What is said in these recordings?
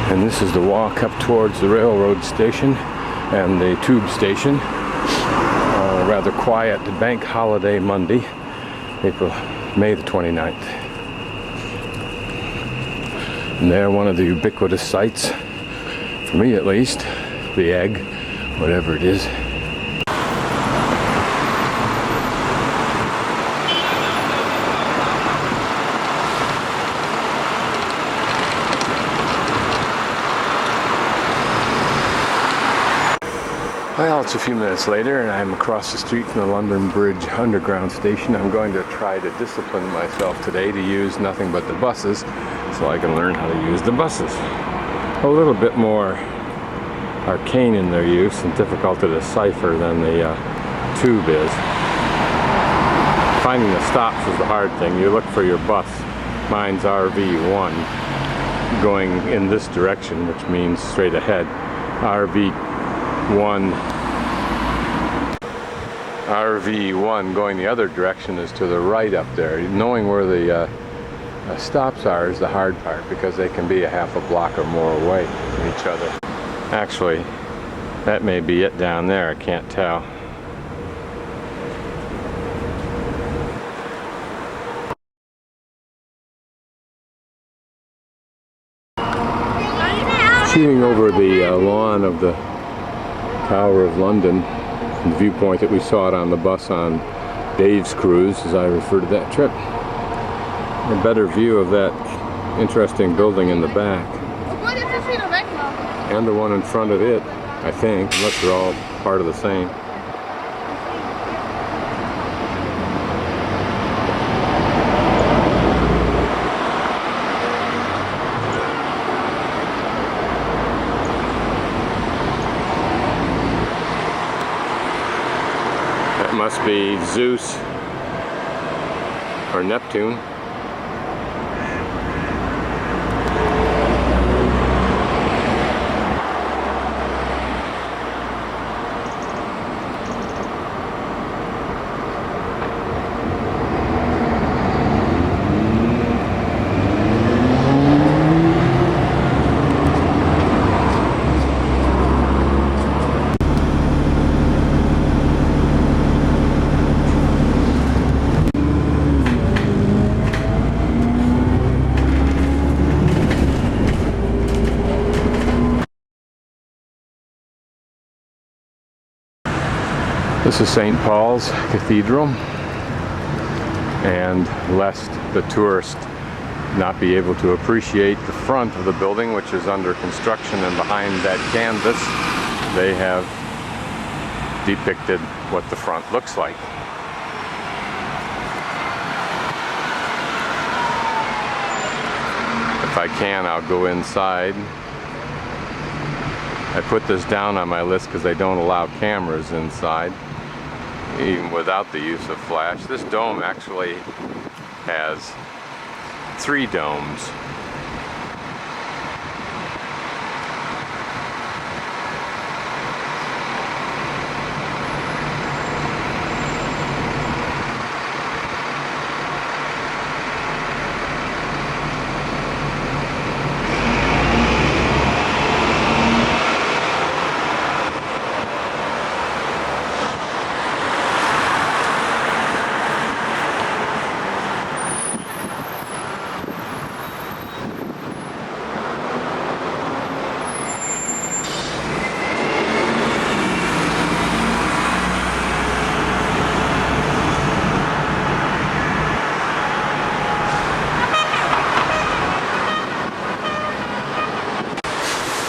And this is the walk up towards the railroad station and the tube station. A rather quiet bank holiday Monday, May the 29th. And there, one of the ubiquitous sights, for me at least, the egg, whatever it is. Well, it's a few minutes later and I'm across the street from the London Bridge Underground station. I'm going to try to discipline myself today to use nothing but the buses so I can learn how to use the buses. A little bit more arcane in their use and difficult to decipher than the tube is. Finding the stops is the hard thing. You look for your bus. Mine's RV1 going in this direction, which means straight ahead. RV1 going the other direction is to the right up there. Knowing where the stops are is the hard part, because they can be a half a block or more away from each other. Actually, that may be it down there. I can't tell. Shooting over the lawn of the Tower of London, from the viewpoint that we saw it on the bus on Dave's cruise, as I refer to that trip. A better view of that interesting building in the back. And the one in front of it, I think, unless they're all part of the same. That must be Zeus or Neptune. This is St. Paul's Cathedral, and lest the tourist not be able to appreciate the front of the building, which is under construction, and behind that canvas they have depicted what the front looks like. If I can, I'll go inside. I put this down on my list because they don't allow cameras inside, even without the use of flash. This dome actually has 3 domes.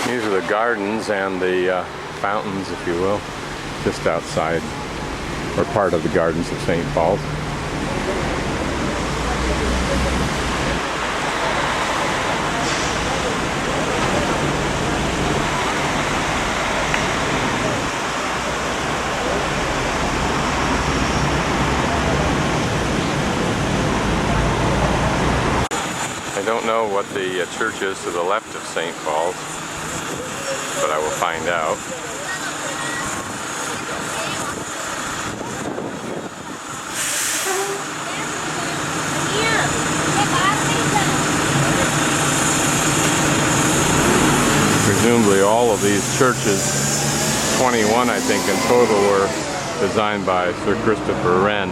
These are the gardens and the fountains, if you will, just outside, or part of the gardens of St. Paul's. I don't know what the church is to the left of St. Paul's, but I will find out. these churches, 21 I think in total, were designed by Sir Christopher Wren.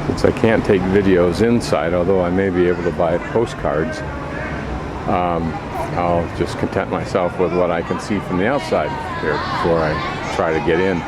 Since I can't take videos inside, although I may be able to buy postcards, I'll just content myself with what I can see from the outside here before I try to get in.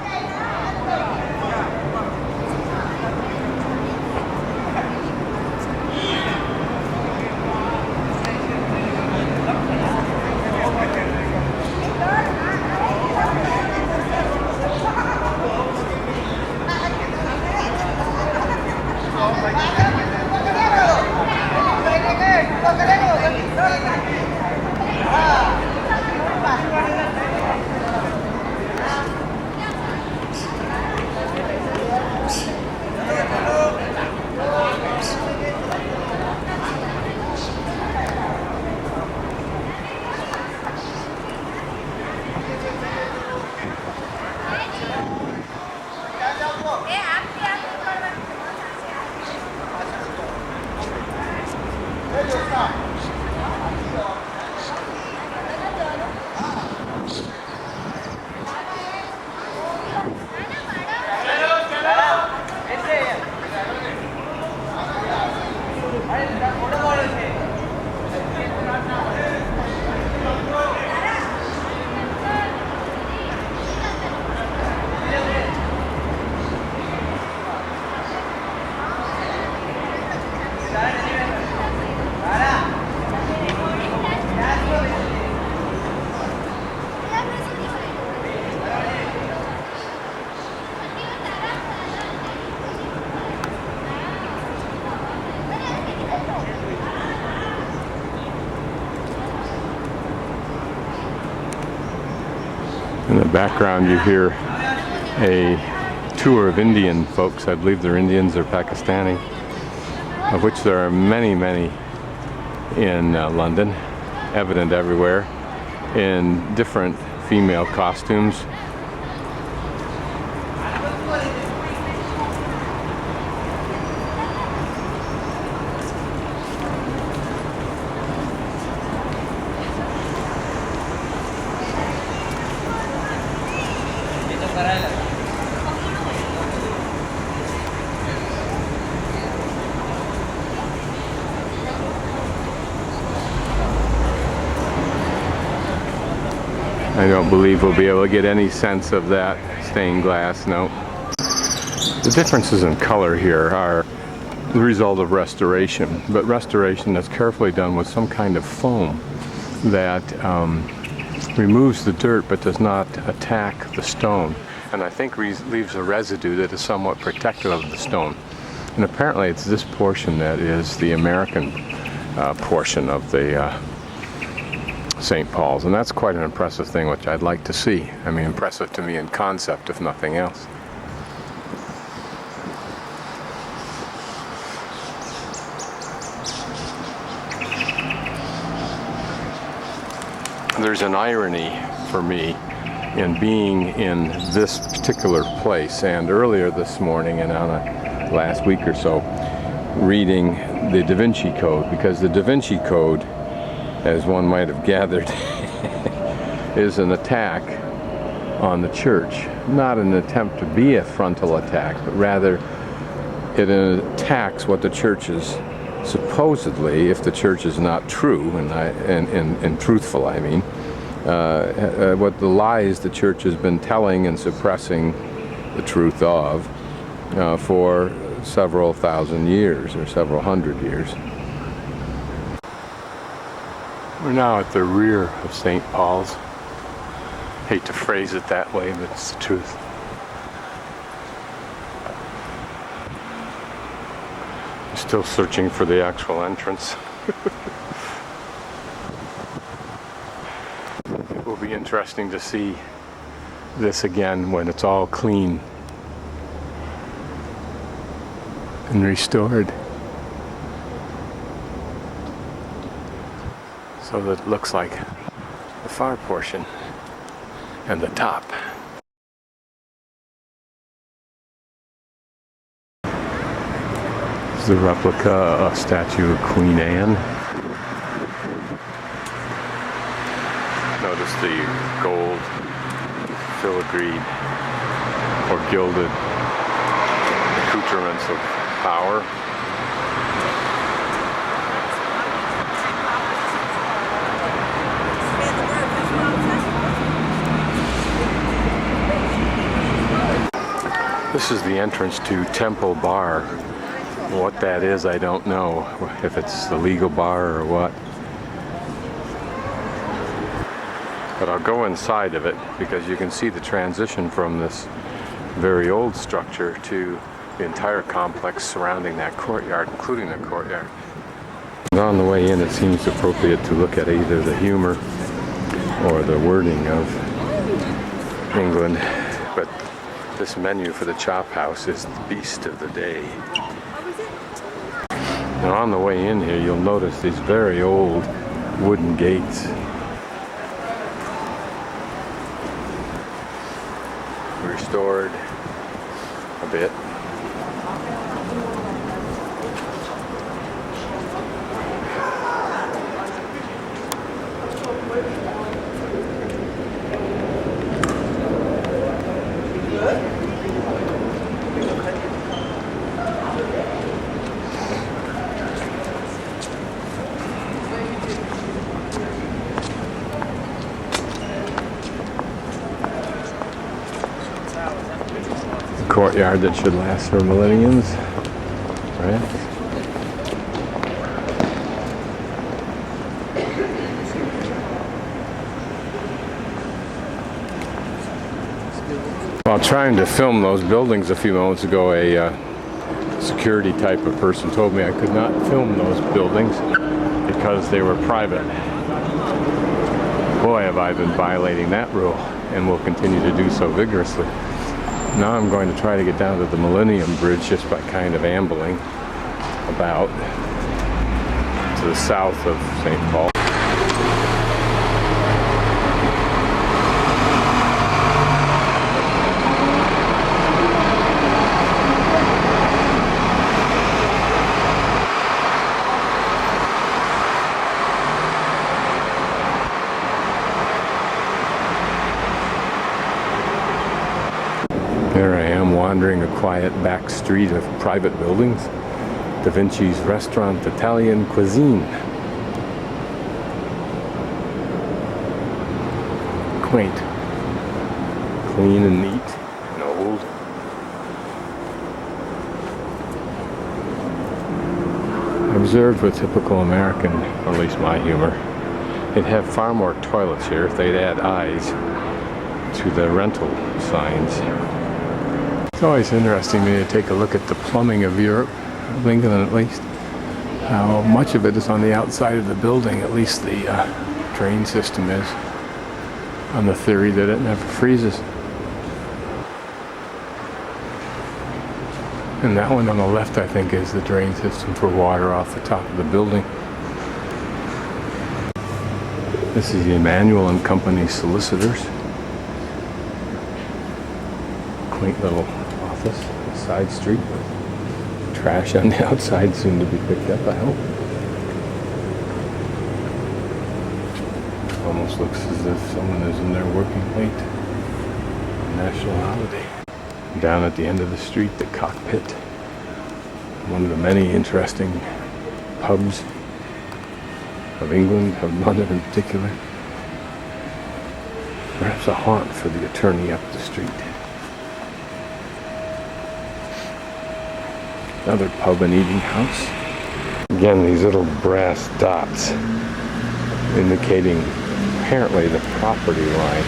In the background you hear a tour of Indian folks. I believe they're Indians or Pakistani, of which there are many, many in London, evident everywhere, in different female costumes. I don't believe we'll be able to get any sense of that stained glass, no. The differences in color here are the result of restoration, but restoration that's carefully done with some kind of foam that removes the dirt but does not attack the stone, and I think leaves a residue that is somewhat protective of the stone. And apparently it's this portion that is the American portion of the St. Paul's, and that's quite an impressive thing, which I'd like to see. I mean, impressive to me in concept, if nothing else. There's an irony for me in being in this particular place, and earlier this morning and on a last week or so reading the Da Vinci Code, because the Da Vinci Code, as one might have gathered, is an attack on the church. Not an attempt to be a frontal attack, but rather it attacks what the church is supposedly, if the church is not true, and truthful, I mean, what the lies the church has been telling and suppressing the truth of for several thousand years or several hundred years. We're now at the rear of St. Paul's. Hate to phrase it that way, but it's the truth. I'm still searching for the actual entrance. It will be interesting to see this again when it's all clean and restored. So that it looks like the far portion and the top. This is a replica of statue of Queen Anne. Notice the gold filigreed or gilded accoutrements of power. This is the entrance to Temple Bar. What that is, I don't know, if it's the legal bar or what. But I'll go inside of it because you can see the transition from this very old structure to the entire complex surrounding that courtyard, including the courtyard. And on the way in, it seems appropriate to look at either the humor or the wording of England. But this menu for the Chop House is the beast of the day. Now on the way in here, you'll notice these very old wooden gates. Restored a bit. Courtyard that should last for millenniums, right? While trying to film those buildings a few moments ago, a security type of person told me I could not film those buildings because they were private. Boy, have I been violating that rule, and will continue to do so vigorously. Now I'm going to try to get down to the Millennium Bridge just by kind of ambling about to the south of St. Paul. There I am wandering a quiet back street of private buildings. Da Vinci's Restaurant Italian Cuisine. Quaint. Clean and neat and old. Observed with typical American, or at least my humor, they'd have far more toilets here if they'd add eyes to the rental signs. It's always interesting to me to take a look at the plumbing of Europe, of England at least. How much of it is on the outside of the building, at least the drain system is, on the theory that it never freezes. And that one on the left, I think, is the drain system for water off the top of the building. This is the Emmanuel and Company Solicitors. Quaint little office, a side street. Trash on the outside soon to be picked up, I hope. Almost looks as if someone is in there working late. National holiday. Down at the end of the street, the Cockpit. One of the many interesting pubs of England, of London in particular. Perhaps a haunt for the attorney up the street. Another pub and eating house. Again, these little brass dots indicating apparently the property line